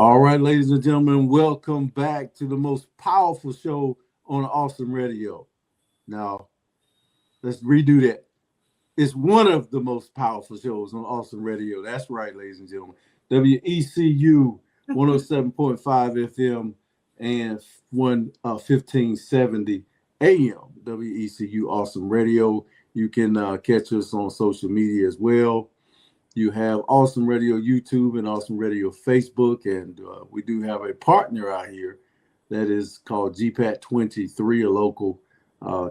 All right, ladies and gentlemen, welcome back to the most powerful show on Awesome Radio. Now, let's redo that. It's one of the most powerful shows on Awesome Radio. That's right, ladies and gentlemen. WECU 107.5 FM and 1570 AM. WECU Awesome Radio. You can catch us on social media as well. You have Awesome Radio YouTube and Awesome Radio Facebook, and we do have a partner out here that is called GPAT 23, a local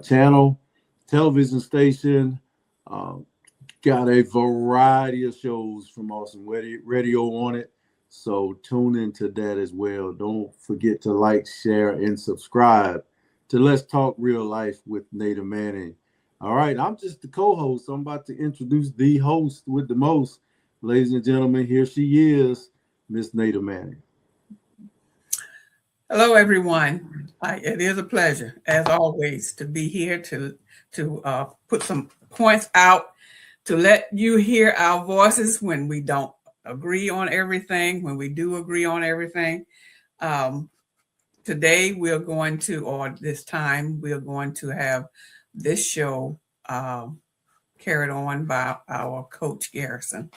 channel, television station. Got a variety of shows from Awesome Radio on it, so tune into that as well. Don't forget to like, share, and subscribe to Let's Talk Real Life with Nada Manning. All right, I'm just the co-host. I'm about to introduce the host with the most. Ladies and gentlemen, here she is, Miss Nada Manning. Hello, everyone. It is a pleasure, as always, to be here to put some points out, to let you hear our voices when we don't agree on everything, when we do agree on everything. Today, this time, we're going to have this show carried on by our coach Garrison,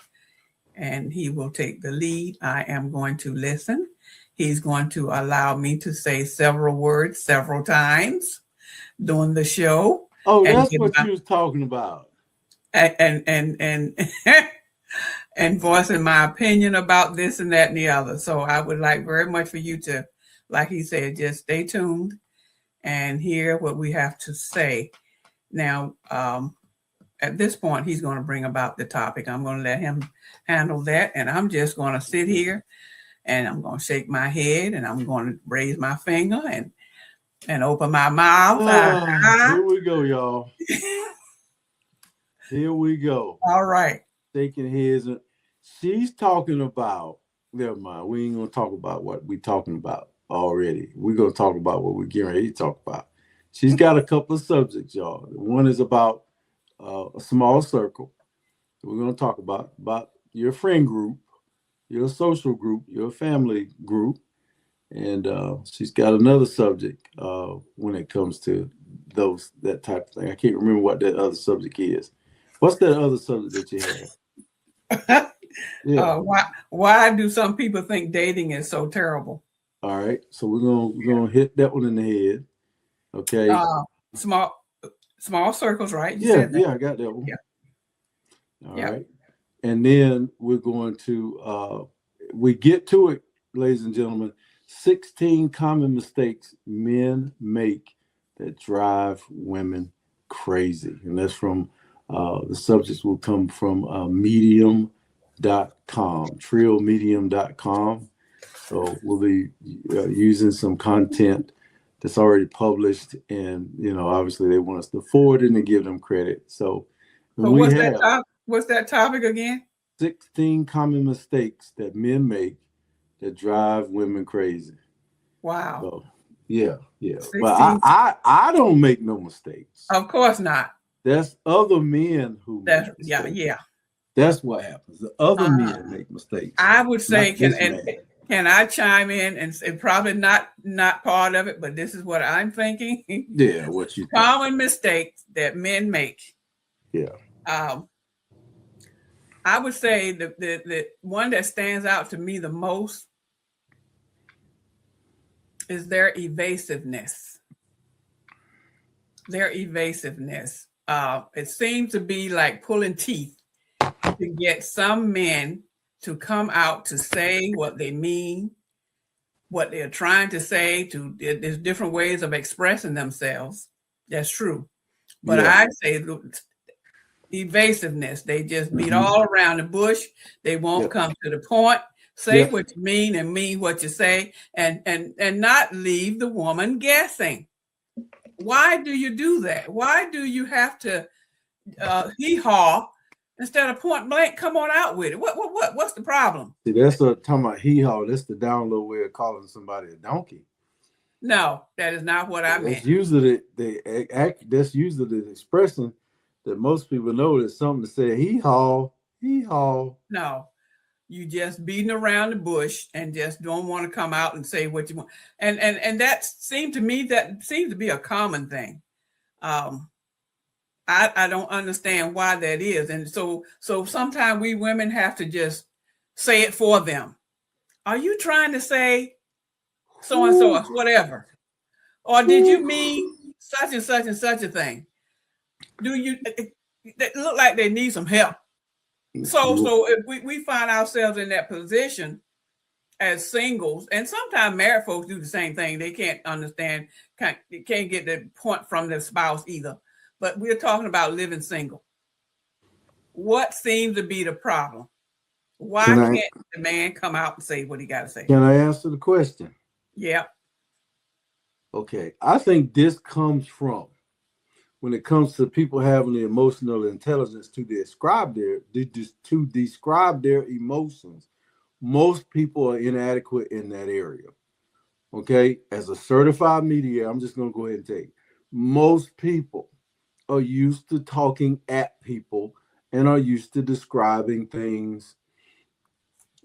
and he will take the lead. I am going to listen. He's going to allow me to say several words several times during the show. Oh, that's what you was talking about. And and voicing my opinion about this and that and the other. So I would like very much for you to, like he said, just stay tuned and hear what we have to say. Now, at this point, he's going to bring about the topic. I'm going to let him handle that. And I'm just going to sit here and I'm going to shake my head and I'm going to raise my finger and open my mouth. Here we go, y'all. Here we go. All right. Shaking heads. She's talking about, never mind. We ain't going to talk about what we're talking about already. We're going to talk about what we're getting ready to talk about. She's got a couple of subjects, y'all. One is about a small circle. We're going to talk about your friend group, your social group, your family group. And she's got another subject when it comes to that type of thing. I can't remember what that other subject is. What's that other subject that you have? Yeah. Why do some people think dating is so terrible? All right. So we're gonna hit that one in the head. Okay. Small circles, right? Yeah, I got that one. Yeah. All right. And then we're going to we get to it, ladies and gentlemen. 16 common mistakes men make that drive women crazy. And that's from the subjects will come from medium.com, trillmedium.com. So we'll be using some content that's already published, and obviously they want us to forward it and give them credit. So what's that topic again? 16 common mistakes that men make that drive women crazy. Wow. So, yeah. 16. But I don't make no mistakes. Of course not. That's other men who make mistakes. Yeah. That's what happens. The other men make mistakes. I would say, can I chime in and say probably not part of it, but this is what I'm thinking. Yeah, what you think. Common mistakes that men make. Yeah. I would say the one that stands out to me the most is their evasiveness. It seems to be like pulling teeth to get some men to come out to say what they mean, what they're trying to say. There's different ways of expressing themselves. That's true. But I'd say evasiveness. They just beat all around the bush. They won't come to the point. Say what you mean and mean what you say, and not leave the woman guessing. Why do you do that? Why do you have to hee-haw instead of point blank? Come on out with it. What's the problem? See, that's talking about hee-haw. That's the download way of calling somebody a donkey. No, that is not what I meant. That's usually the expression that most people know is something to say hee-haw, hee-haw. No. You just beating around the bush and just don't want to come out and say what you want. And that seems to be a common thing. Um, I don't understand why that is. And so sometimes we women have to just say it for them. Are you trying to say so and so or whatever? Or did you mean such and such a thing? Do you they look like they need some help? So if we find ourselves in that position as singles, and sometimes married folks do the same thing. They can't understand, can't get the point from their spouse either. But we're talking about living single. What seems to be the problem? Why can't the man come out and say what he got to say? Can I answer the question? Yeah. Okay. I think this comes from when it comes to people having the emotional intelligence to describe their emotions. Most people are inadequate in that area. Okay. As a certified mediator, I'm just going to go ahead and take most people are used to talking at people and are used to describing things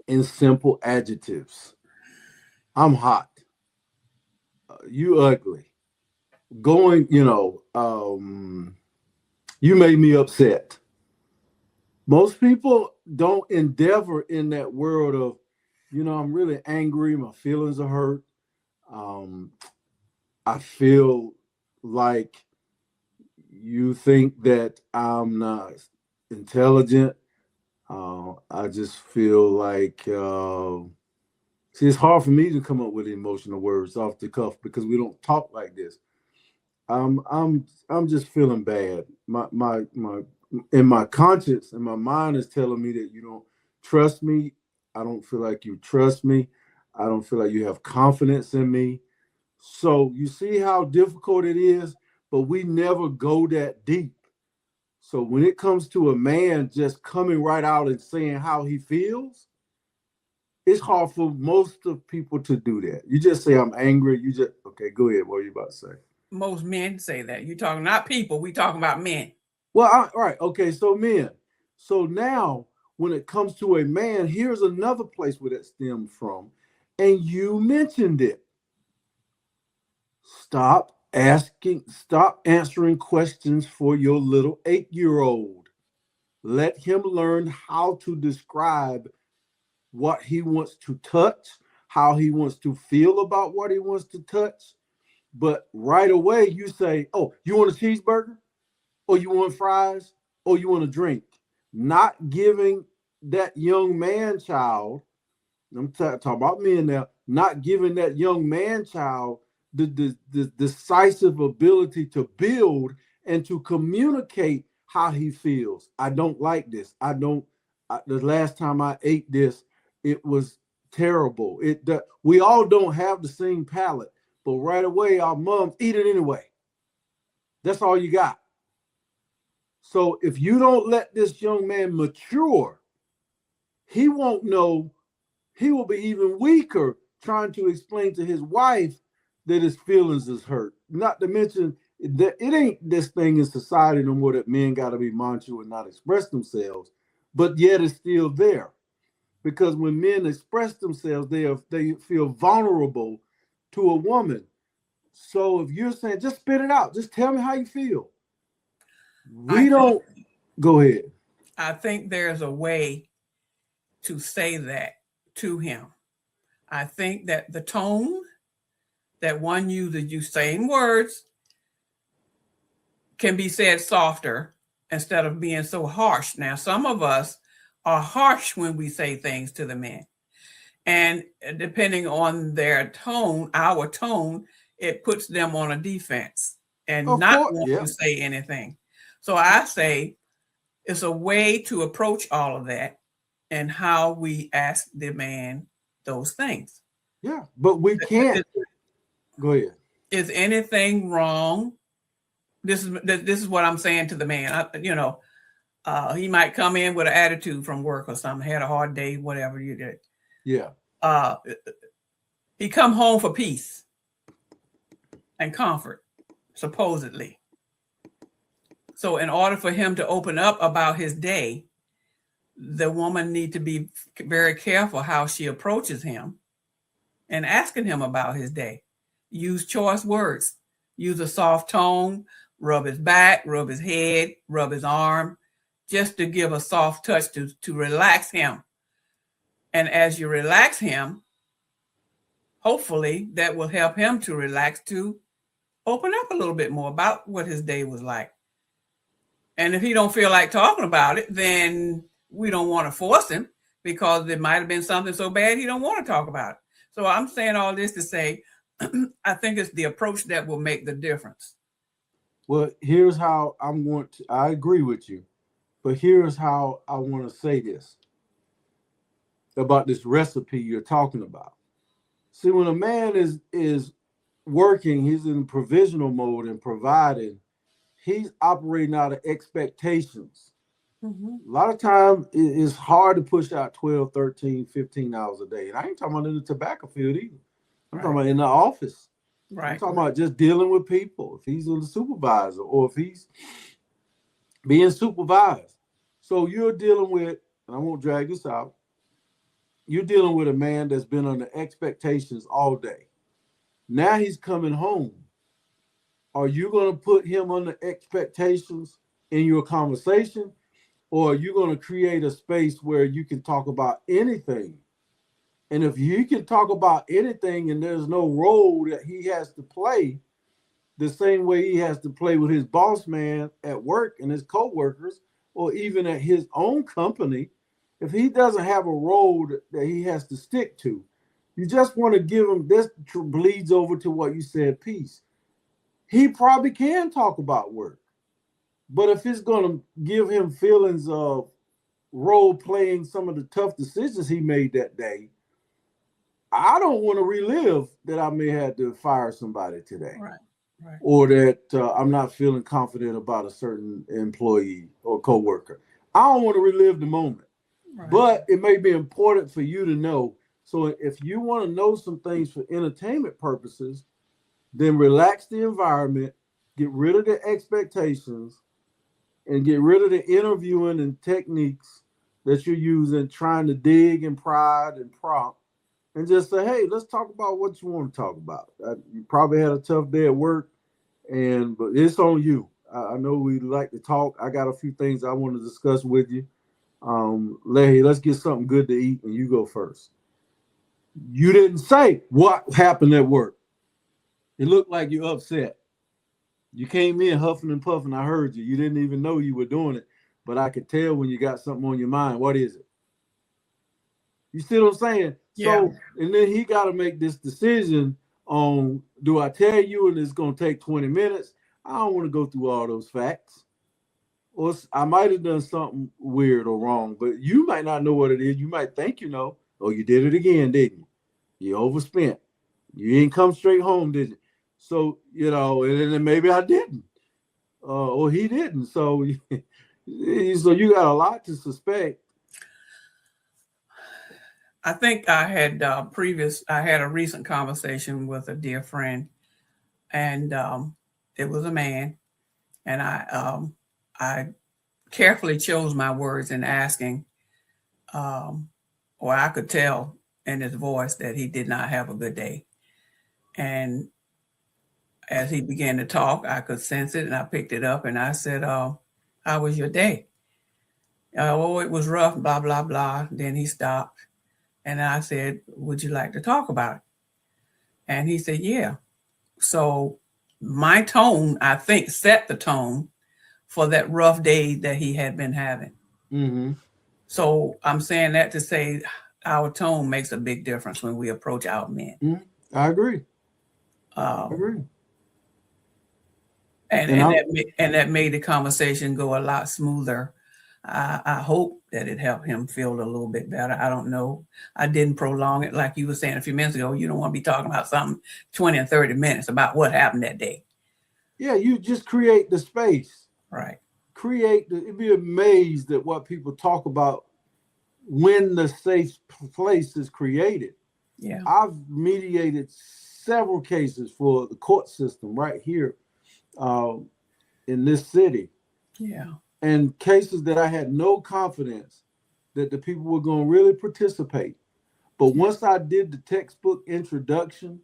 in simple adjectives. I'm hot. You ugly. Going, you made me upset. Most people don't endeavor in that world of, I'm really angry. My feelings are hurt. I feel like you think that I'm not intelligent. I just feel like see, it's hard for me to come up with emotional words off the cuff because we don't talk like this. I'm just feeling bad. My in my conscience and my mind is telling me that you don't trust me. I don't feel like you trust me. I don't feel like you have confidence in me. So you see how difficult it is, but we never go that deep. So when it comes to a man just coming right out and saying how he feels, it's hard for most of people to do that. You just say, I'm angry. You just, okay, go ahead. What are you about to say? Most men say that. You're talking not people, we talking about men. Well, all right. Okay, so men. So now when it comes to a man, here's another place where that stems from. And you mentioned it. Stop answering questions for your little 8-year-old. Let him learn how to describe what he wants to touch, how he wants to feel about what he wants to touch. But right away, you say, oh, you want a cheeseburger? Or you want fries? Or you want a drink? Not giving that young man child, I'm talking about men now, not giving that young man child the decisive ability to build and to communicate how he feels. I don't like this. The last time I ate this, it was terrible. We all don't have the same palate, but right away our moms eat it anyway. That's all you got. So if you don't let this young man mature, he won't know. He will be even weaker trying to explain to his wife that his feelings is hurt. Not to mention that it ain't this thing in society no more that men got to be macho and not express themselves, but yet it's still there. Because when men express themselves, they feel vulnerable to a woman. So if you're saying, just spit it out, just tell me how you feel. Go ahead. I think there's a way to say that to him. I think that the tone that one uses, you same words, can be said softer instead of being so harsh. Now, some of us are harsh when we say things to the men. And depending on their tone, our tone, it puts them on a defense and not want to say anything. So I say it's a way to approach all of that and how we ask the man those things. Yeah, but we can't. Go ahead. Is anything wrong? This is what I'm saying to the man. He might come in with an attitude from work or something, had a hard day, whatever you did. Yeah. He come home for peace and comfort, supposedly. So in order for him to open up about his day, the woman need to be very careful how she approaches him and asking him about his day. Use choice words. Use a soft tone. Rub his back, rub his head, rub his arm, just to give a soft touch to relax him. And as you relax him, hopefully that will help him to relax, to open up a little bit more about what his day was like. And if he don't feel like talking about it, then we don't want to force him, because it might have been something so bad he don't want to talk about it. So I'm saying all this to say, I think it's the approach that will make the difference. Well, here's how I agree with you, but here's how I want to say this about this recipe you're talking about. See, when a man is working, he's in provisional mode and providing, he's operating out of expectations. Mm-hmm. A lot of times it's hard to push out 12, 13, 15 hours a day. And I ain't talking about in the tobacco field either. I'm talking about in the office. Right. I'm talking about just dealing with people. If he's a supervisor or if he's being supervised. So you're dealing with, and I won't drag this out, you're dealing with a man that's been under expectations all day. Now he's coming home. Are you going to put him under expectations in your conversation? Or are you going to create a space where you can talk about anything? And if you can talk about anything and there's no role that he has to play, the same way he has to play with his boss man at work and his coworkers, or even at his own company, if he doesn't have a role that he has to stick to, you just want to give him, this bleeds over to what you said, peace. He probably can talk about work, but if it's going to give him feelings of role playing some of the tough decisions he made that day, I don't want to relive that I may have to fire somebody today. Right. Or that I'm not feeling confident about a certain employee or coworker. I don't want to relive the moment. Right. But it may be important for you to know. So if you want to know some things for entertainment purposes, then relax the environment, get rid of the expectations, and get rid of the interviewing and techniques that you're using, trying to dig and prod and prompt, and just say, hey, let's talk about what you want to talk about. You probably had a tough day at work, but it's on you. I know we like to talk. I got a few things I want to discuss with you. Leahy, let's get something good to eat, and you go first. You didn't say what happened at work. It looked like you're upset. You came in huffing and puffing. I heard you. You didn't even know you were doing it, but I could tell when you got something on your mind. What is it? You see what I'm saying? Yeah. So, and then he got to make this decision on, do I tell you and it's going to take 20 minutes? I don't want to go through all those facts. Or I might have done something weird or wrong, but you might not know what it is. You might think you know. Oh, you did it again, didn't you? You overspent. You didn't come straight home, did you? So, and then maybe I didn't. Or he didn't. So, so you got a lot to suspect. I think I had a recent conversation with a dear friend, and it was a man, and I carefully chose my words in asking, or I could tell in his voice that he did not have a good day. And as he began to talk, I could sense it, and I picked it up, and I said, how was your day? Oh, it was rough, blah, blah, blah. Then he stopped, and I said, would you like to talk about it? And he said, yeah. So my tone, I think, set the tone for that rough day that he had been having. Mm-hmm. So I'm saying that to say our tone makes a big difference when we approach our men. Mm-hmm. I agree. I agree. And that made the conversation go a lot smoother. I hope that it helped him feel a little bit better. I don't know. I didn't prolong it. Like you were saying a few minutes ago, you don't want to be talking about something 20 and 30 minutes about what happened that day. Yeah, you just create the space. Right. You'd be amazed at what people talk about when the safe place is created. Yeah. I've mediated several cases for the court system right here in this city. Yeah. And cases that I had no confidence that the people were going to really participate. But once I did the textbook introduction,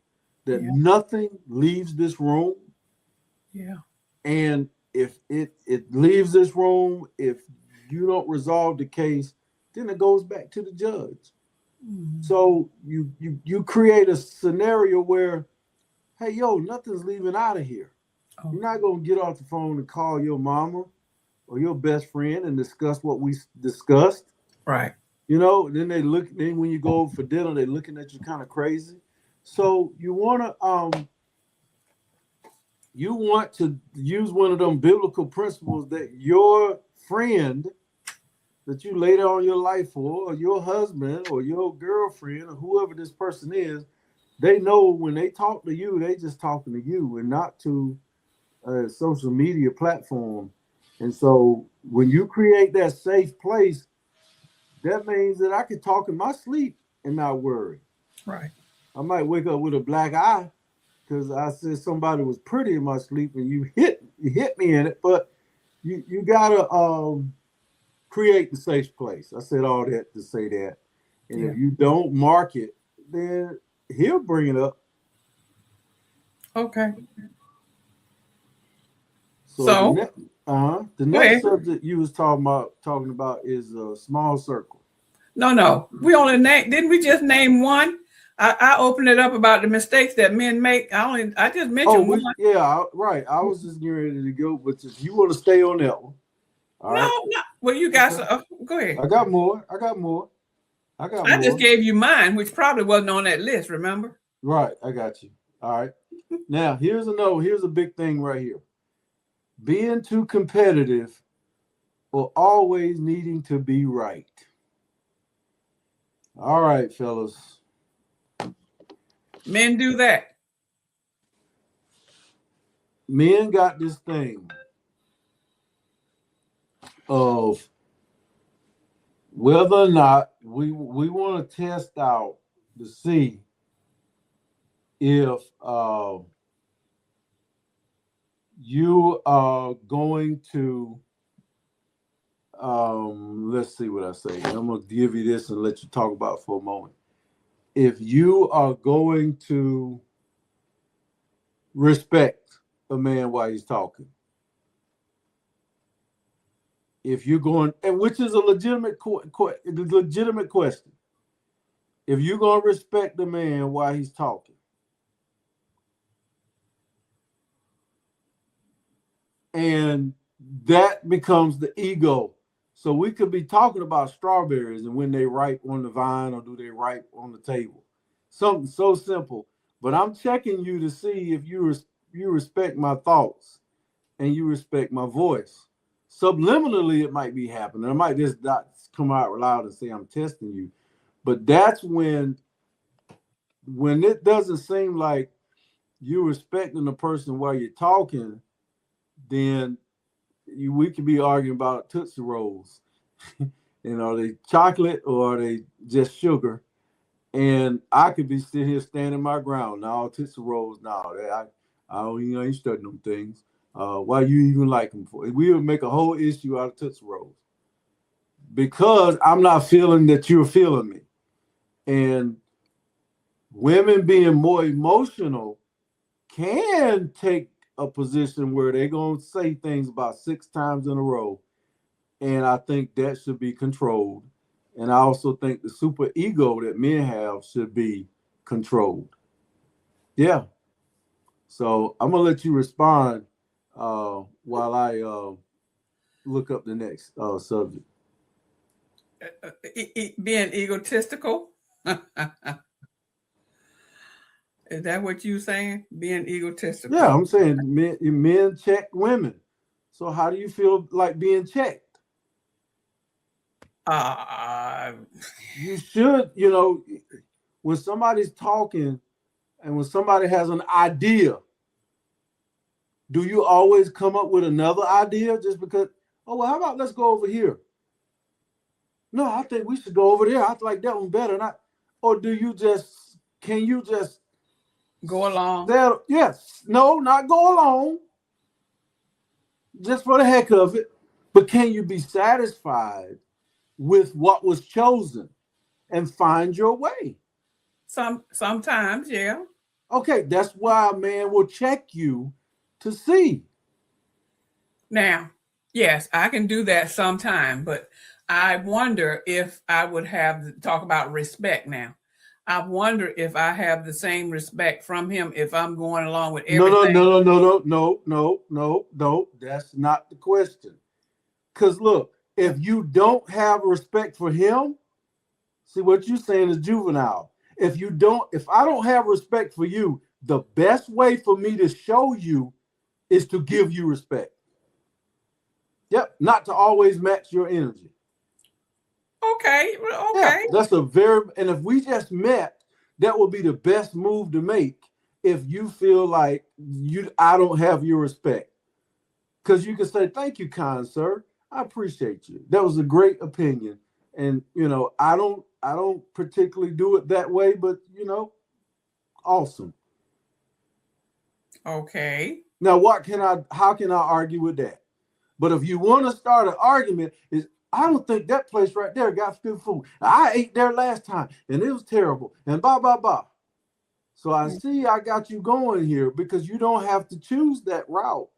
that nothing leaves this room. Yeah. And if it leaves this room, if you don't resolve the case, then it goes back to the judge. Mm-hmm. So you create a scenario where, hey, yo, nothing's leaving out of here. Okay. You're not going to get off the phone and call your mama or your best friend and discuss what we discussed. Right. You know, then then when you go over for dinner, they're looking at you kind of crazy. So you want to use one of them biblical principles that your friend that you laid on your life for, or your husband or your girlfriend or whoever this person is, they know when they talk to you, they just talking to you and not to a social media platform. And so when you create that safe place, that means that I can talk in my sleep and not worry. Right. I might wake up with a black eye because I said somebody was pretty in my sleep and you hit me in it. But you gotta create the safe place. I said all that to say that. And if you don't mark it, then he'll bring it up. Okay. So the next subject you was talking about is a small circle. No. We only didn't we just name one? I opened it up about the mistakes that men make. I just mentioned one. Yeah, right. I was just getting ready to go, but if you want to stay on that one. No. Well, you got go ahead. I got more. I just gave you mine, which probably wasn't on that list, remember? Right, I got you. All right. Now, here's a big thing right here. Being too competitive or always needing to be right. All right, fellas. Men do that. Men got this thing of whether or not we want to test out to see if you are going to let's see what I say. I'm gonna give you this and let you talk about it for a moment. If you are going to respect a man while he's talking, if you're going, and which is a legitimate question, if you're going to respect the man while he's talking, and that becomes the ego. So we could be talking about strawberries and when they ripe on the vine or do they ripe on the table. Something so simple. But I'm checking you to see if you respect my thoughts and you respect my voice. Subliminally, it might be happening. I might just not come out loud and say I'm testing you. But that's when it doesn't seem like you're respecting the person while you're talking, then we could be arguing about Tootsie Rolls. And are they chocolate or are they just sugar? And I could be sitting here standing my ground. No, Tootsie Rolls, no. I ain't studying them things. Why you even like them for? We would make a whole issue out of Tootsie Rolls. Because I'm not feeling that you're feeling me. And women being more emotional can take a position where they're going to say things about 6 times in a row. And I think that should be controlled. And I also think the super ego that men have should be controlled. Yeah. So I'm going to let you respond while I look up the next subject. Being egotistical? Is that what you're saying? Being egotistical? Yeah, I'm saying men check women. So how do you feel like being checked? You should, when somebody's talking and when somebody has an idea, do you always come up with another idea just because, oh, well, how about let's go over here? No, I think we should go over there. I like that one better. Or can you just go along? Yes. No, not go along. Just for the heck of it. But can you be satisfied with what was chosen and find your way. Sometimes, yeah. Okay, that's why a man will check you to see. Now, yes, I can do that sometime, but I wonder if I would talk about respect now. I wonder if I have the same respect from him if I'm going along with No, no, everything. no, no, no, no, no, no, no. That's not the question. Because look, if you don't have respect for him, see what you're saying is juvenile. If I don't have respect for you, the best way for me to show you is to give you respect. Yep, not to always match your energy. Okay, Yeah, okay. that's and if we just met, that would be the best move to make if you feel like I don't have your respect. Because you can say, thank you, kind sir. I appreciate you. That was a great opinion. And I don't particularly do it that way, but awesome. Okay. Now how can I argue with that? But if you want to start an argument, I don't think that place right there got good food. I ate there last time and it was terrible. And blah, blah, blah. So I see I got you going here because you don't have to choose that route.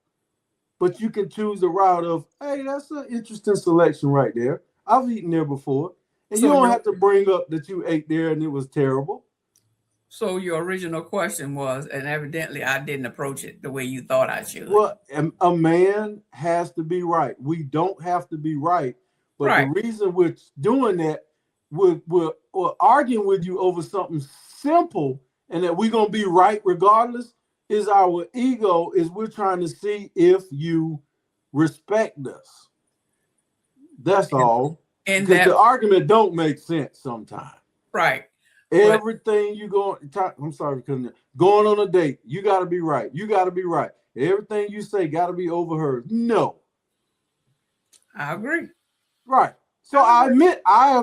But you can choose the route of, hey, that's an interesting selection right there. I've eaten there before. And you So don't have to bring up that you ate there and it was terrible. So your original question was, and evidently I didn't approach it the way you thought I should. Well, a man has to be right. We don't have to be right. But Right. the reason we're doing that, we're arguing with you over something simple and that we're going to be right regardless, is our ego, is we're trying to see if you respect us. That's all. And because the argument don't make sense sometimes. Right. Everything you go, I'm sorry, going on a date, you got to be right. You got to be right. Everything you say got to be overheard. No. I agree. Right. So I admit, I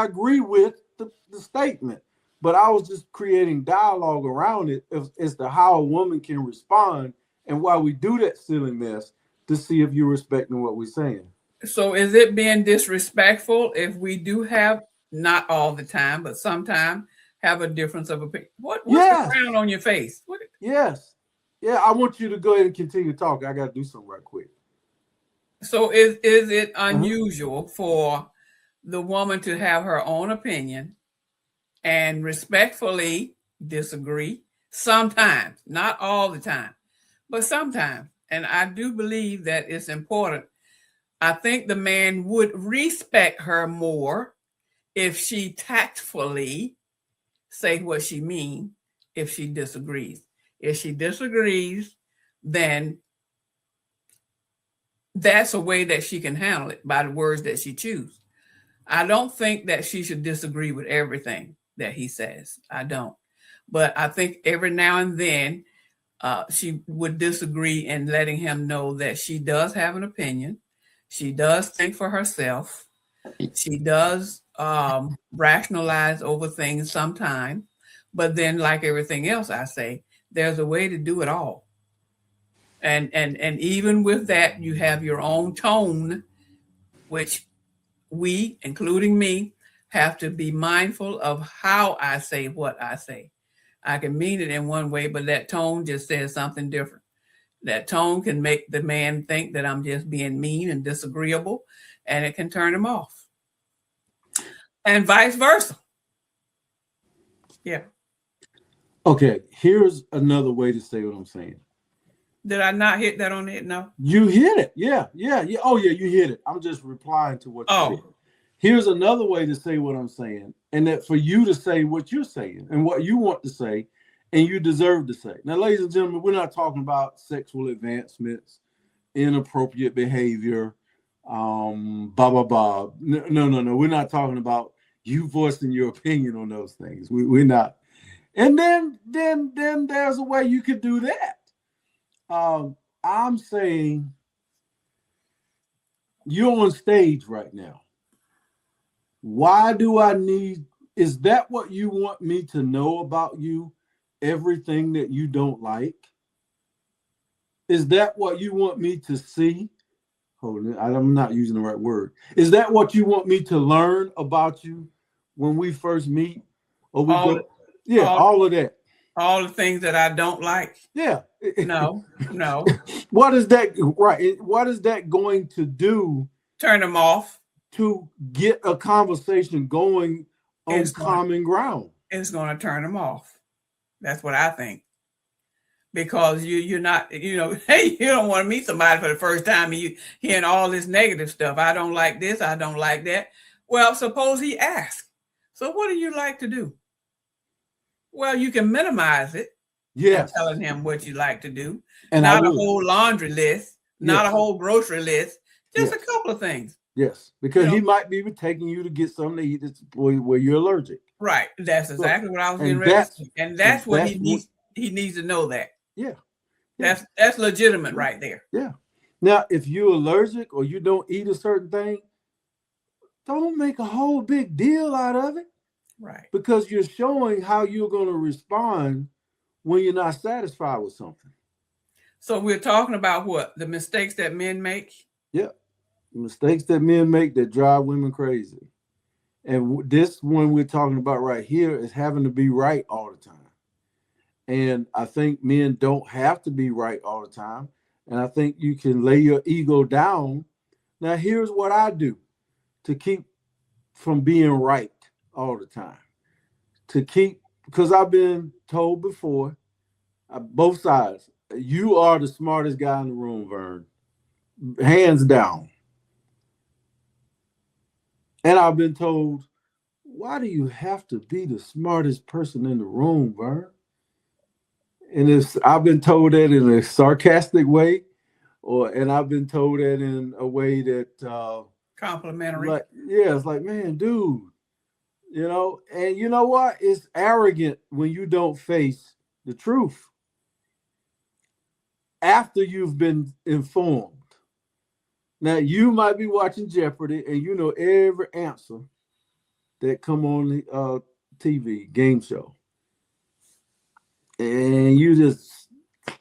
agree with the statement, but I was just creating dialogue around it as to how a woman can respond and why we do that silly mess to see if you're respecting what we're saying. So is it being disrespectful if we do have, not all the time, but sometimes have a difference of opinion? What's the frown on your face? Yes. Yeah, I want you to go ahead and continue talking. I got to do something right quick. So is it unusual for the woman to have her own opinion and respectfully disagree? Sometimes, not all the time, but sometimes. And I do believe that it's important. I think the man would respect her more if she tactfully say what she means if she disagrees. If she disagrees, then that's a way that she can handle it by the words that she chooses. I don't think that she should disagree with everything that he says. I don't. But I think every now and then she would disagree in letting him know that she does have an opinion. She does think for herself. She does rationalize over things sometimes. But then, like everything else, I say, there's a way to do it all. And even with that, you have your own tone, which we, including me, have to be mindful of how I say what I say. I can mean it in one way, but that tone just says something different. That tone can make the man think that I'm just being mean and disagreeable, and it can turn him off. And vice versa. Yeah. Okay, here's another way to say what I'm saying. Did I not hit that on it? No. You hit it. Yeah. Oh, yeah, you hit it. I'm just replying to what you said. Here's another way to say what I'm saying, and that for you to say what you're saying and what you want to say and you deserve to say. Now, ladies and gentlemen, we're not talking about sexual advancements, inappropriate behavior, blah, blah, blah. No. We're not talking about you voicing your opinion on those things. We're not. And then there's a way you could do that. I'm saying you're on stage right now. Why do I need, is that what you want me to know about you? Everything that you don't like? Is that what you want me to see? I'm not using the right word. Is that what you want me to learn about you when we first meet, or we All, go? Yeah, all, all of that. all the things that I don't like. Yeah. No, no. What is that? Right. What is that going to do Turn them off. to get a conversation going on It's going. common ground? It's going to turn them off. That's what I think. Because you're not, hey, you don't want to meet somebody for the first time and you hearing all this negative stuff. I don't like this. I don't like that. Well, suppose he asks. So what do you like to do? Well, you can minimize it and Yes. telling him what you like to do. And not a whole laundry list, not a Yes. whole grocery list, just Yes. a couple of things. Yes, because he might be taking you to get something to eat where you're allergic. Right. That's exactly what I was getting And ready to that's say. And that's what that's he what- needs. He needs to know that. Yeah. That's legitimate right there. Yeah. Now, if you're allergic or you don't eat a certain thing, don't make a whole big deal out of it. Right. Because you're showing how you're going to respond when you're not satisfied with something. So we're talking about what? The mistakes that men make? Yeah. The mistakes that men make that drive women crazy. And this one we're talking about right here is having to be right all the time. And I think men don't have to be right all the time. And I think you can lay your ego down. Now, here's what I do to keep from being right all the time. Because I've been told before, both sides, you are the smartest guy in the room, Vern. Hands down. And I've been told, why do you have to be the smartest person in the room, Vern? And I've been told that in a sarcastic way, and I've been told that in a way that complimentary. It's like, man, dude, and you know what? It's arrogant when you don't face the truth after you've been informed. Now, you might be watching Jeopardy and you know every answer that come on the TV game show. And you just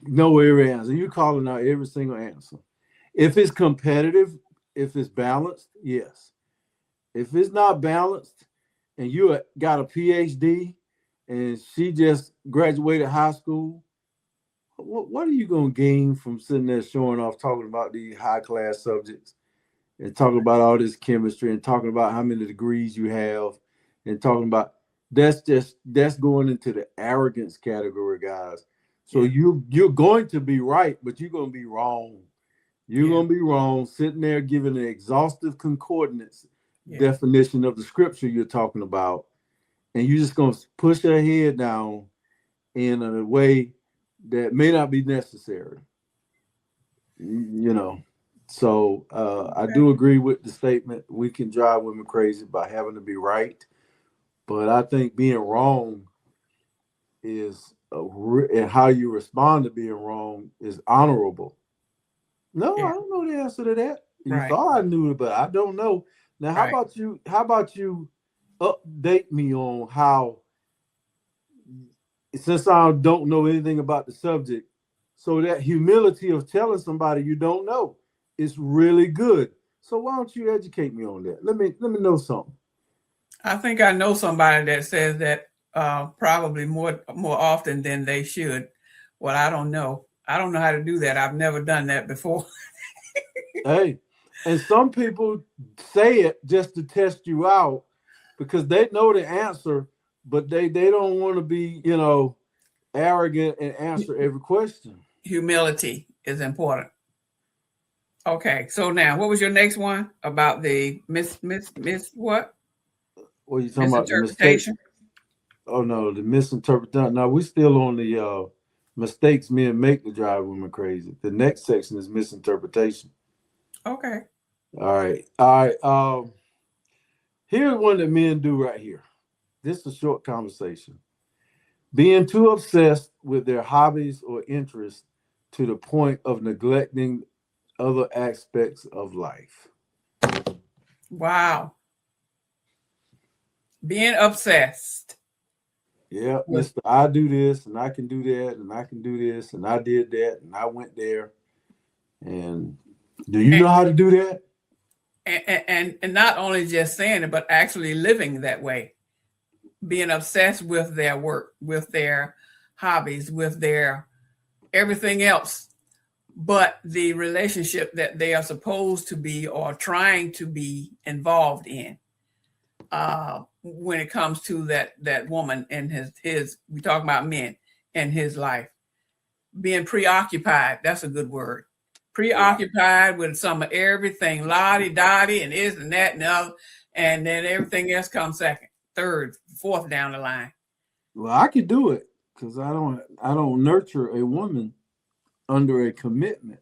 know every answer. You're calling out every single answer. If it's competitive, if it's balanced, yes. If it's not balanced and you got a PhD and she just graduated high school, what are you going to gain from sitting there showing off, talking about these high-class subjects and talking about all this chemistry and talking about how many degrees you have and talking about that's going into the arrogance category, guys. So you're going to be right, but you're going to be wrong. You're going to be wrong sitting there giving an exhaustive concordance definition of the scripture you're talking about. And you're just going to push her head down in a way that may not be necessary. So I do agree with the statement. We can drive women crazy by having to be right. But I think being wrong is and how you respond to being wrong is honorable. No, I don't know the answer to that. You thought I knew it, but I don't know. Now, how about you? How about you update me on how, since I don't know anything about the subject, so that humility of telling somebody you don't know is really good. So why don't you educate me on that? Let me know something. I think I know somebody that says that probably more often than they should. Well, I don't know. I don't know how to do that. I've never done that before. Hey, and some people say it just to test you out because they know the answer, but they don't want to be, arrogant and answer every question. Humility is important. Okay, so now what was your next one about the miss what? What are you talking about? The mistakes? Oh no, the misinterpretation. Now we're still on the mistakes men make to drive women crazy. The next section is misinterpretation. Okay. All right. Here's one that men do right here. This is a short conversation. Being too obsessed with their hobbies or interests to the point of neglecting other aspects of life. Wow. Being obsessed. Yeah, Mr. I do this and I can do that and I can do this and I did that and I went there. And Do you know how to do that? And not only just saying it, but actually living that way, being obsessed with their work, with their hobbies, with their everything else, but the relationship that they are supposed to be or trying to be involved in. When it comes to that woman and his we talk about men in his life, being preoccupied, that's a good word. Preoccupied with some of everything, lottie dottie and this and that and the other, and then everything else comes second, third, fourth down the line. Well, I could do it because I don't nurture a woman under a commitment.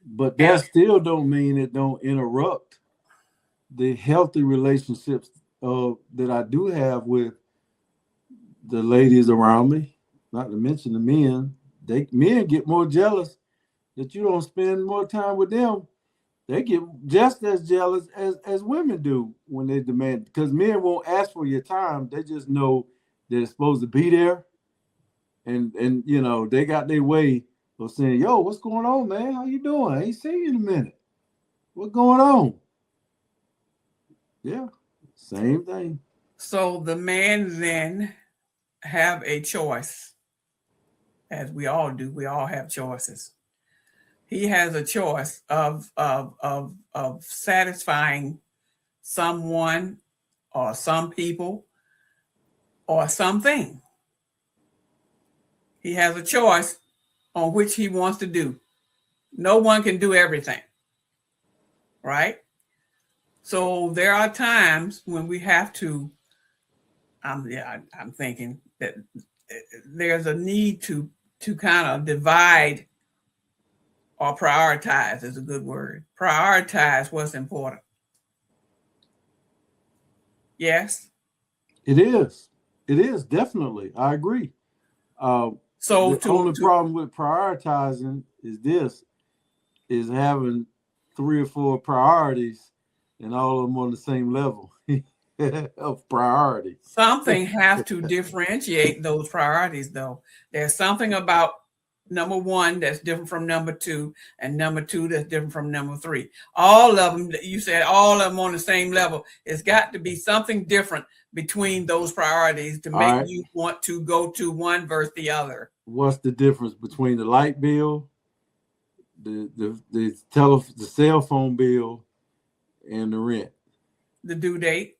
But that still don't mean it don't interrupt the healthy relationships that I do have with the ladies around me. Not to mention the men. Men get more jealous that you don't spend more time with them. They get just as jealous as women do when they demand, because men won't ask for your time. They just know that it's supposed to be there. And they got their way of saying, yo, what's going on, man? How you doing? I ain't seen you in a minute. What's going on? Yeah, same thing. So the man then have a choice, as we all do. We all have choices. He has a choice of satisfying someone or some people or something. He has a choice on which he wants to do. No one can do everything, right? So there are times when we have to. I'm thinking that there's a need to kind of divide or prioritize is a good word. Prioritize what's important. Yes. It is. It is definitely. I agree. So the only problem with prioritizing is having 3 or 4 priorities and all of them on the same level of priority. Something have to differentiate those priorities, though. There's something about number 1 that's different from number 2, and number 2 that's different from number 3. All of them, you said all of them on the same level. It's got to be something different between those priorities to make you want to go to one versus the other. What's the difference between the light bill, the cell phone bill, and the rent? The due date.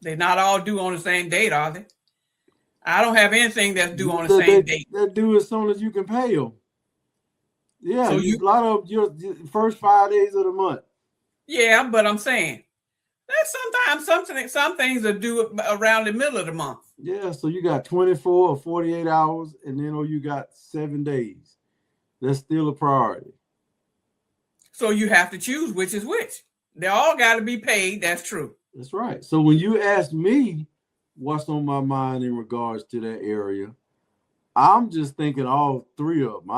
They're not all due on the same date, are they? I don't have anything that's due on the same date. They're due as soon as you can pay them. Yeah, so a lot of your first 5 days of the month. Yeah, but I'm saying that sometimes some things are due around the middle of the month. Yeah, so you got 24 or 48 hours, and then you got 7 days. That's still a priority. So you have to choose which is which. They all got to be paid. That's true. That's right. So when you ask me what's on my mind in regards to that area, I'm just thinking all 3 of them.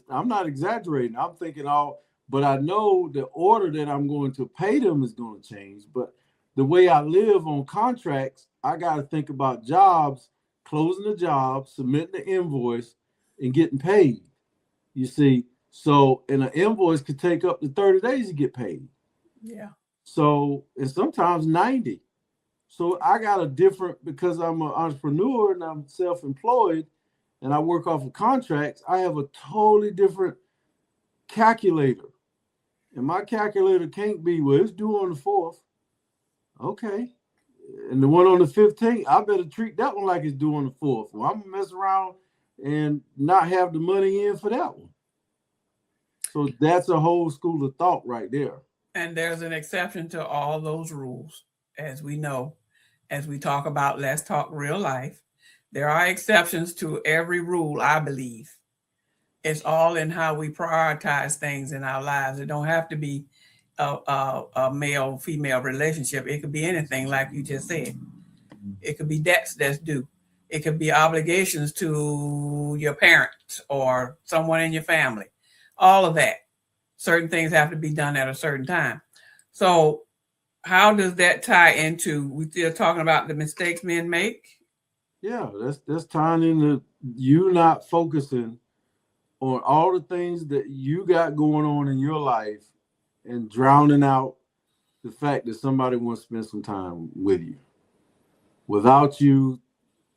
I'm not exaggerating. I'm thinking all, but I know the order that I'm going to pay them is going to change. But the way I live on contracts, I got to think about jobs, closing the job, submitting the invoice, and getting paid. You see, so and an invoice could take up to 30 days to get paid. Yeah. So, and sometimes 90. So I got a different, because I'm an entrepreneur and I'm self-employed and I work off of contracts, I have a totally different calculator. And my calculator can't be, well, it's due on the 4th. Okay. And the one on the 15th, I better treat that one like it's due on the 4th. Well, I'm going to mess around and not have the money in for that one. So that's a whole school of thought right there. And there's an exception to all those rules, as we know, as we talk about Let's Talk Real Life. There are exceptions to every rule, I believe. It's all in how we prioritize things in our lives. It don't have to be a male-female relationship. It could be anything, like you just said. It could be debts that's due. It could be obligations to your parents or someone in your family. All of that. Certain things have to be done at a certain time. So how does that tie into, we still talking about the mistakes men make? Yeah, that's tying into you not focusing on all the things that you got going on in your life and drowning out the fact that somebody wants to spend some time with you without you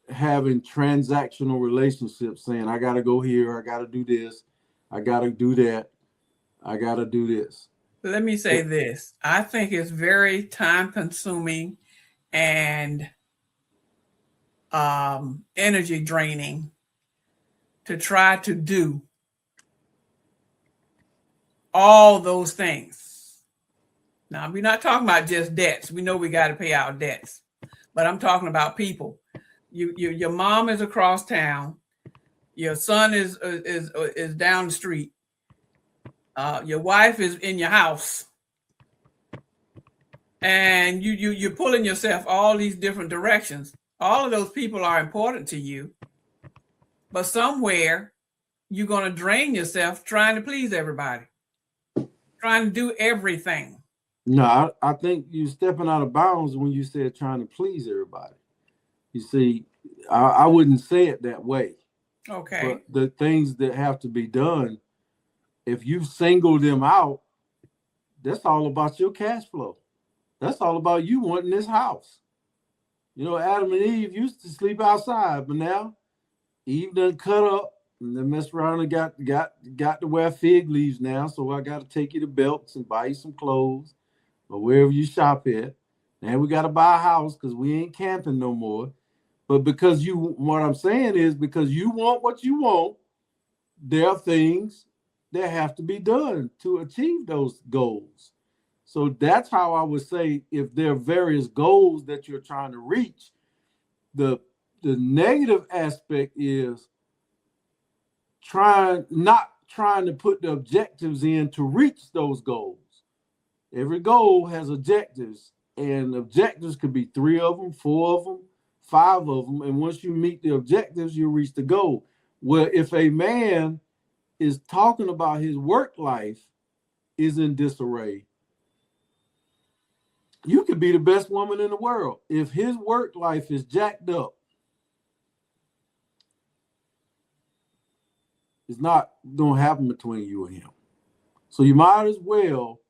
having transactional relationships saying, I got to go here, I got to do this, I got to do that, I got to do this. Let me say this. I think it's very time consuming and energy draining to try to do all those things. Now, we're not talking about just debts. We know we got to pay our debts, but I'm talking about people. Your mom is across town. Your son is down the street. Your wife is in your house, and you're pulling yourself all these different directions. All of those people are important to you, but somewhere you're going to drain yourself trying to please everybody, trying to do everything. No, I think you're stepping out of bounds when you said trying to please everybody. You see, I wouldn't say it that way. Okay. But the things that have to be done, if you single them out, that's all about your cash flow. That's all about you wanting this house. You know, Adam and Eve used to sleep outside, but now Eve done cut up and then messed around and got to wear fig leaves now. So I got to take you to Belts and buy you some clothes or wherever you shop at. Now we got to buy a house because we ain't camping no more. But because what I'm saying is because you want what you want, there are things that have to be done to achieve those goals. So that's how I would say if there are various goals that you're trying to reach, the negative aspect is not trying to put the objectives in to reach those goals. Every goal has objectives, and objectives could be 3 of them, 4 of them, 5 of them, and once you meet the objectives, you reach the goal. Well, if a man is talking about his work life is in disarray, you could be the best woman in the world. If his work life is jacked up, it's not going to happen between you and him. So you might as well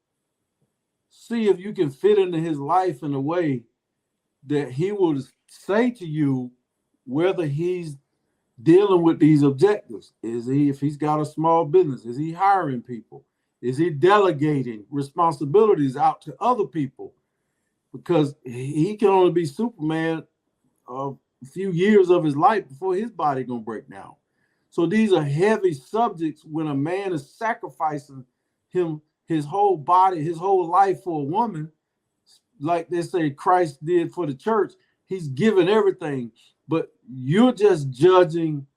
see if you can fit into his life in a way that he will say to you whether he's dealing with these objectives. If he's got a small business, is he hiring people? Is he delegating responsibilities out to other people? Because he can only be Superman a few years of his life before his body gonna break down. So these are heavy subjects when a man is sacrificing his whole body, his whole life for a woman, like they say Christ did for the church. He's given everything, but you're just judging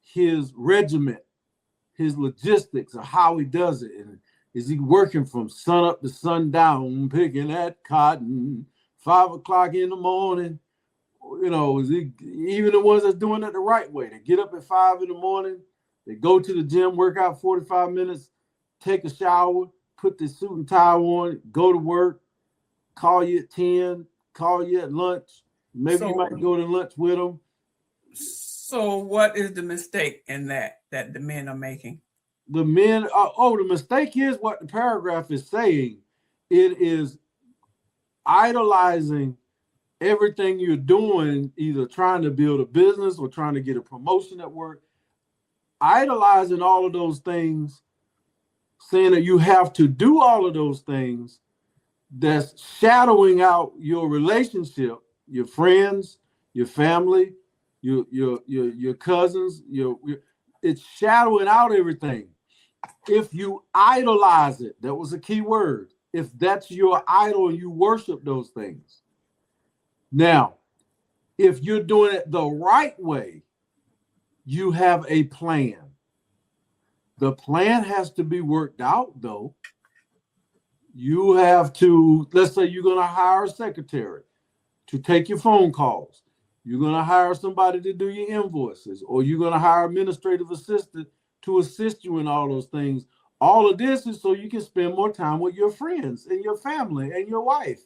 his regiment, his logistics of how he does it. And is he working from sun up to sundown, picking that cotton, 5 o'clock in the morning? You know, is he even the ones that's doing it the right way? They get up at 5 in the morning, they go to the gym, work out 45 minutes, take a shower, put the suit and tie on, go to work, call you at 10, call you at lunch. Maybe you might go to lunch with them. So what is the mistake in that the men are making? The men, the mistake is what the paragraph is saying. It is idolizing everything you're doing, either trying to build a business or trying to get a promotion at work. Idolizing all of those things, saying that you have to do all of those things, that's shadowing out your relationship, your friends, your family, your cousins, it's shadowing out everything. If you idolize it, that was a key word. If that's your idol and you worship those things. Now, if you're doing it the right way, you have a plan. The plan has to be worked out, though. You have to, let's say you're going to hire a secretary to take your phone calls. You're going to hire somebody to do your invoices, or you're going to hire an administrative assistant to assist you in all those things. All of this is so you can spend more time with your friends and your family and your wife.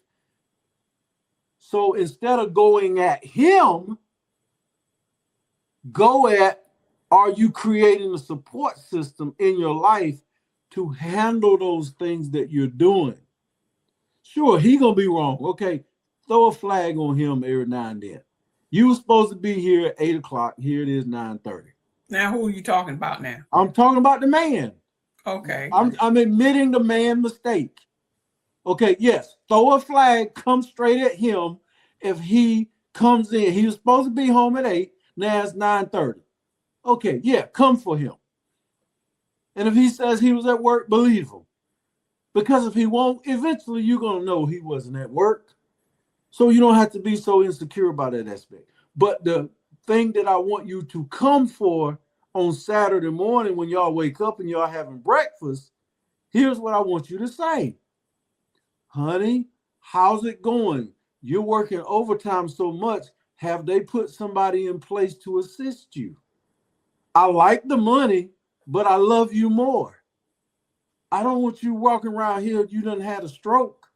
So instead of going at him, go at Are you creating a support system in your life to handle those things that you're doing? Sure, he gonna be wrong. Okay, throw a flag on him every now and then. You were supposed to be here at 8 o'clock. Here it is 9:30. Now, who are you talking about now? I'm talking about the man. Okay. I'm admitting the man mistake. Okay, yes, throw a flag, come straight at him if he comes in. He was supposed to be home at 8. Now it's 9:30. Okay, yeah, come for him. And if he says he was at work, believe him. Because if he won't, eventually you're going to know he wasn't at work. So you don't have to be so insecure about that aspect. But the thing that I want you to come for on Saturday morning when y'all wake up and y'all having breakfast, here's what I want you to say. Honey, how's it going? You're working overtime so much. Have they put somebody in place to assist you? I like the money, but I love you more. I don't want you walking around here, you done had a stroke.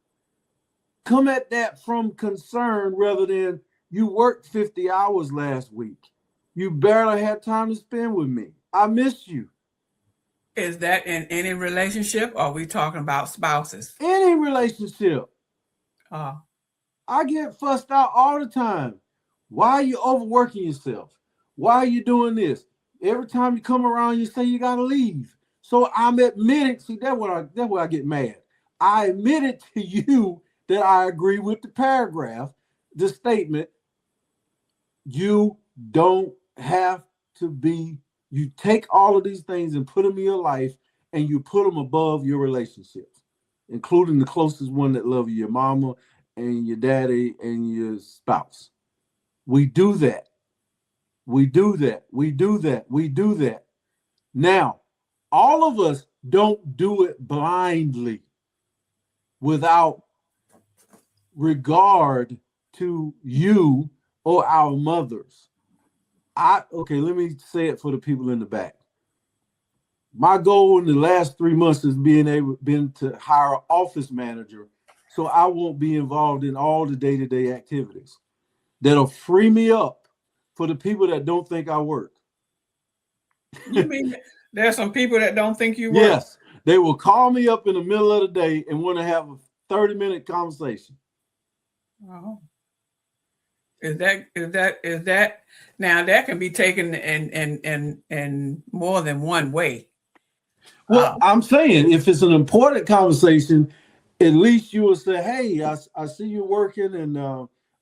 Come at that from concern rather than you worked 50 hours last week. You barely had time to spend with me. I miss you. Is that in any relationship, or are we talking about spouses? Any relationship. Uh, I get fussed out all the time. Why are you overworking yourself? Why are you doing this? Every time you come around, you say you got to leave. So I'm admitting, see, that's where I get mad. I admitted to you that I agree with the paragraph, the statement. You don't have to be, you take all of these things and put them in your life and you put them above your relationships, including the closest one that loves you, your mama and your daddy and your spouse. We do that. We do that. We do that. We do that. Now, all of us don't do it blindly without regard to you or our mothers. Okay, let me say it for the people in the back. My goal in the last 3 months has been to hire an office manager so I won't be involved in all the day-to-day activities. That'll free me up for the people that don't think I work. you mean there's some people that don't think you work? Yes, they will call me up in the middle of the day and want to have a 30-minute conversation. Oh. Is that now that can be taken in more than one way? Well, I'm saying if it's an important conversation, at least you will say, hey, I see you working and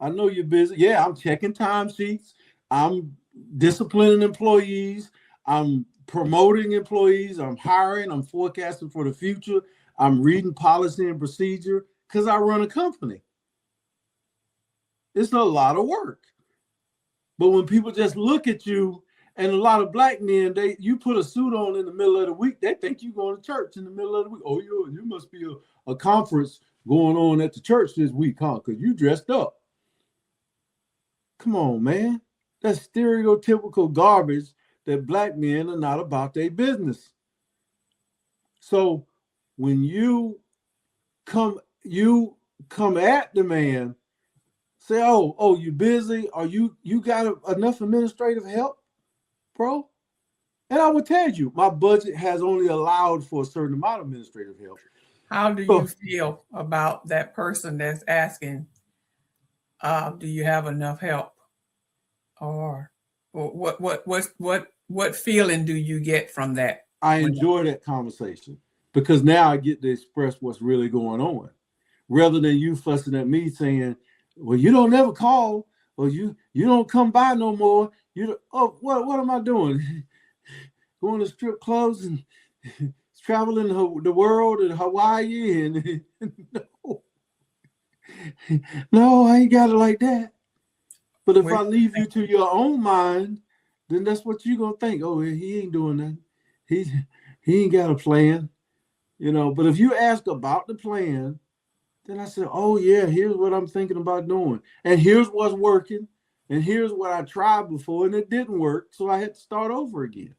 I know you're busy. Yeah, I'm checking timesheets. I'm disciplining employees. I'm promoting employees. I'm hiring. I'm forecasting for the future. I'm reading policy and procedure because I run a company. It's a lot of work. But when people just look at you, and a lot of black men, you put a suit on in the middle of the week, they think you're going to church in the middle of the week. Oh, you must be a conference going on at the church this week, huh? Because you dressed up. Come on, man. That's stereotypical garbage that black men are not about their business. So when you come at the man, say, oh, you busy? Or you got enough administrative help, bro? And I will tell you, my budget has only allowed for a certain amount of administrative help. How do you feel about that person that's asking, do you have enough help? Or what feeling do you get from that? I enjoy that conversation because now I get to express what's really going on. Rather than you fussing at me saying, well, you don't never call, or you don't come by no more. What am I doing? Going to strip clubs and traveling the world and Hawaii and no, I ain't got it like that. But if I leave you to your own mind, then that's what you're gonna think. Oh, he ain't doing that. He ain't got a plan, But if you ask about the plan, then I said, oh yeah, here's what I'm thinking about doing, and here's what's working, and here's what I tried before and it didn't work, so I had to start over again.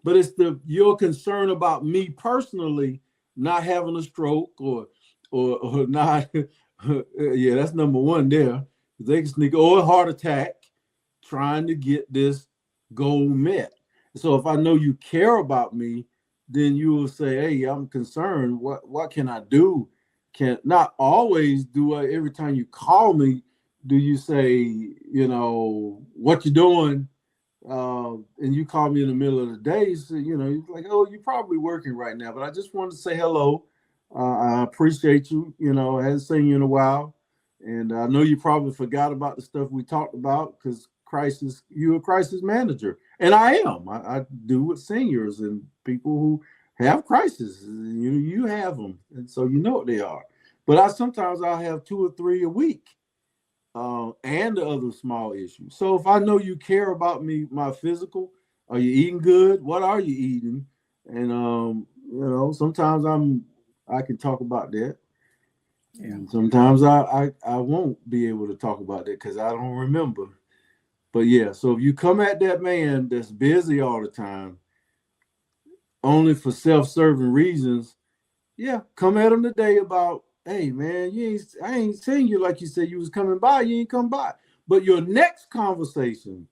But it's your concern about me personally not having a stroke or not. Yeah, that's number one there. They can sneak or a heart attack trying to get this goal met. So if I know you care about me, then you will say, "Hey, I'm concerned. What can I do?" Can not always do I, every time you call me, do you say, what you doing? And you call me in the middle of the day, so you're like, "Oh, you're probably working right now, but I just wanted to say hello. I appreciate you. I hadn't seen you in a while, and I know you probably forgot about the stuff we talked about because you're a crisis manager, and I am. I do with seniors and people who have crises. You have them, and so you know what they are. But sometimes I'll have two or three a week, and the other small issues. So if I know you care about me, my physical, are you eating good? What are you eating? And sometimes I can talk about that. Yeah. And sometimes I won't be able to talk about that because I don't remember. But yeah, so if you come at that man that's busy all the time, only for self-serving reasons, yeah, come at him today about, hey man, I ain't seen you like you said you was coming by, you ain't come by. But your next conversation,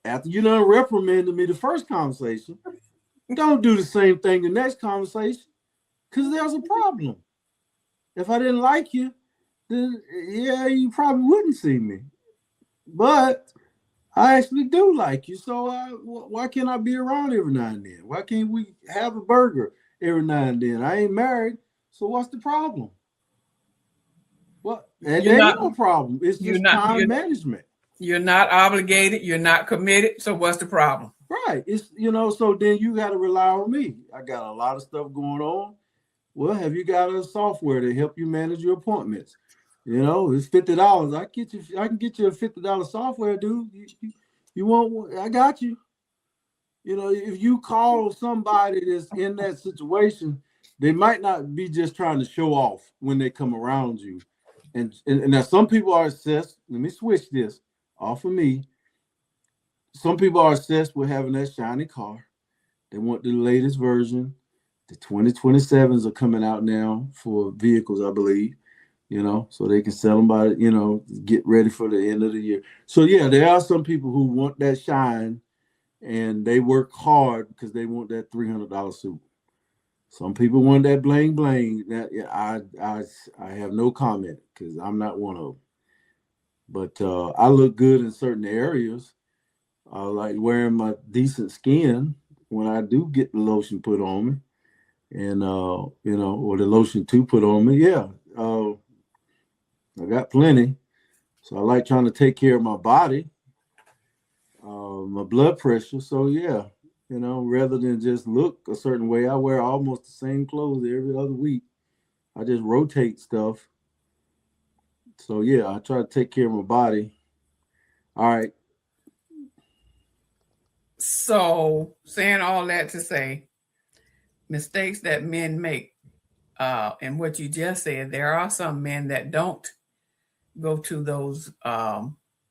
after you done reprimanded me the first conversation, don't do the same thing the next conversation, because there's a problem. If I didn't like you, then yeah, you probably wouldn't see me. But I actually do like you, so why can't I be around every now and then? Why can't we have a burger every now and then? I ain't married, so what's the problem? Well, and You're there not ain't no problem. It's you're just not time you're management. you're not obligated, you're not committed. So what's the problem? Right. It's so then you got to rely on me. I got a lot of stuff going on. Well, have you got a software to help you manage your appointments? It's $50. I can get you a $50 software, dude. You want? I got you. If you call somebody that's in that situation, they might not be just trying to show off when they come around you. And now some people are obsessed. Let me switch this off of me. Some people are obsessed with having that shiny car. They want the latest version. The 2027s are coming out now for vehicles, I believe. So they can sell them by, get ready for the end of the year. So yeah, there are some people who want that shine, and they work hard because they want that $300 suit. Some people want that bling bling. That yeah, I have no comment because I'm not one of them. But I look good in certain areas. I like wearing my decent skin when I do get the lotion put on me, and or the lotion to put on me. Yeah, I got plenty. So I like trying to take care of my body, my blood pressure. So yeah, rather than just look a certain way, I wear almost the same clothes every other week. I just rotate stuff. So yeah, I try to take care of my body. All right. So saying all that to say, mistakes that men make, and what you just said, there are some men that don't go to those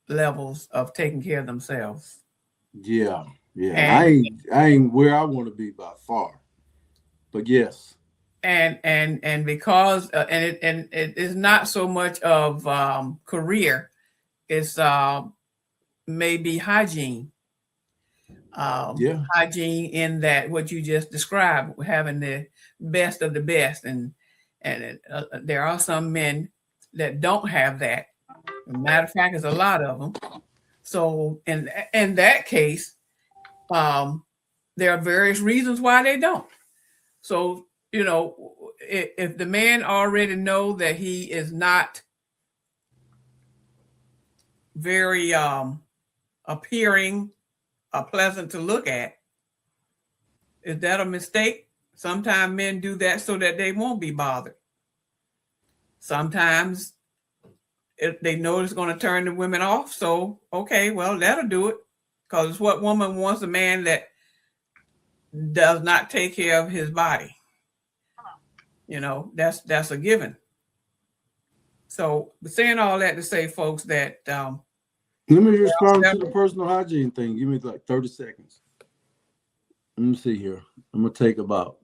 levels of taking care of themselves. Yeah, yeah. And I ain't where I want to be by far. But yes. and because it is not so much of career, it's maybe hygiene. Yeah. Hygiene in that what you just described, having the best of the best, and there are some men that don't have that. Matter of fact, there's a lot of them. So in that case, there are various reasons why they don't. So if the man already know that he is not very appearing pleasant to look at, is that a mistake? Sometimes men do that so that they won't be bothered. Sometimes if they know it's going to turn the women off, so okay, well, that'll do it. Because what woman wants a man that does not take care of his body? That's a given. So saying all that to say, folks, that let me respond to the personal hygiene thing. Give me like 30 seconds. Let me see here. I'm gonna take about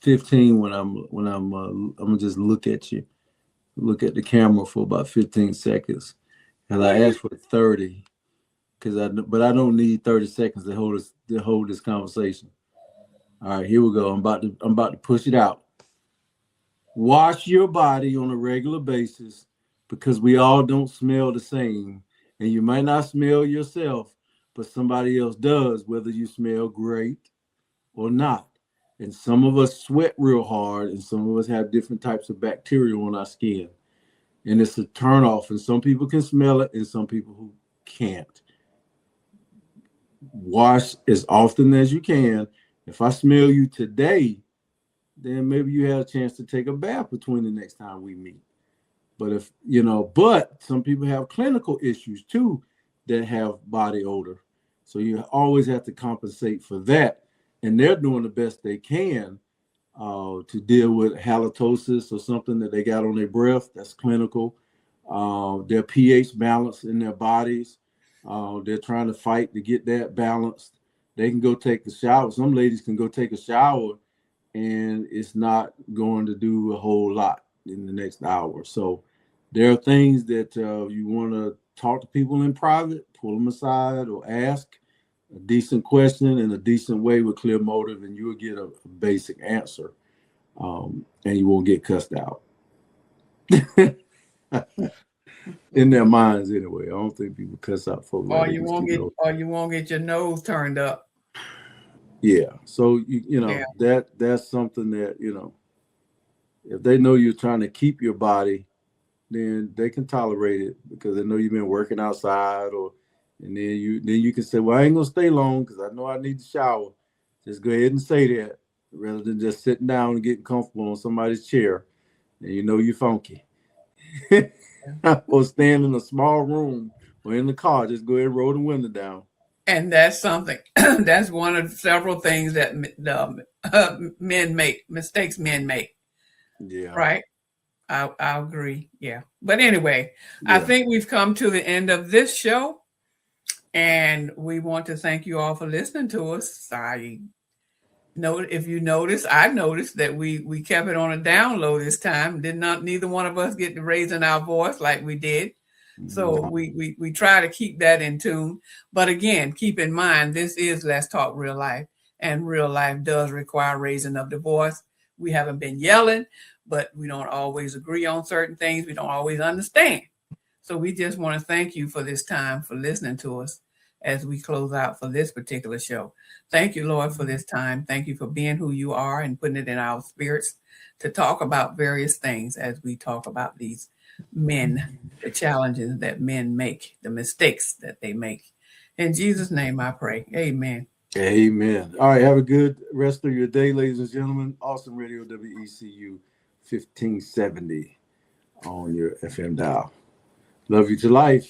15 when I'm I'm gonna just look at you, look at the camera for about 15 seconds, and I asked for 30 but I don't need 30 seconds to hold this conversation. All right, here we go. I'm about to push it out. Wash your body on a regular basis because we all don't smell the same. And you might not smell yourself, but somebody else does, whether you smell great or not. And some of us sweat real hard, and some of us have different types of bacteria on our skin. And it's a turnoff. And some people can smell it, and some people who can't. Wash as often as you can. If I smell you today, then maybe you have a chance to take a bath between the next time we meet. But but some people have clinical issues too that have body odor. So you always have to compensate for that. And they're doing the best they can to deal with halitosis or something that they got on their breath. That's clinical. Their pH balance in their bodies. They're trying to fight to get that balanced. They can go take a shower. Some ladies can go take a shower and it's not going to do a whole lot in the next hour. So there are things that you want to talk to people in private, pull them aside or ask a decent question in a decent way with clear motive, and you will get a basic answer, and you won't get cussed out. In their minds anyway. I don't think people cuss out folks. Or you won't get your nose turned up. Yeah. So that's something that, if they know you're trying to keep your body, then they can tolerate it because they know you've been working outside, and then you can say, well, I ain't gonna stay long because I know I need to shower. Just go ahead and say that rather than just sitting down and getting comfortable on somebody's chair and you're funky. Or stand in a small room or in the car, just go ahead and roll the window down. And that's something, that's one of several things that mistakes men make. Yeah. Right. I agree. Yeah. But anyway, yeah. I think we've come to the end of this show, and we want to thank you all for listening to us. If you notice, I noticed that we kept it on a down low this time. Neither one of us get to raising our voice like we did. So we try to keep that in tune. But again, keep in mind, this is Let's Talk Real Life, and real life does require raising of the voice. We haven't been yelling, but we don't always agree on certain things. We don't always understand. So we just want to thank you for this time, for listening to us as we close out for this particular show. Thank you, Lord, for this time. Thank you for being who you are and putting it in our spirits to talk about various things as we talk about these men, the challenges that men make, the mistakes that they make. In Jesus' name I pray. Amen. Amen. All right. Have a good rest of your day, ladies and gentlemen. Awesome Radio, WECU 1570 on your FM dial. Love you to life.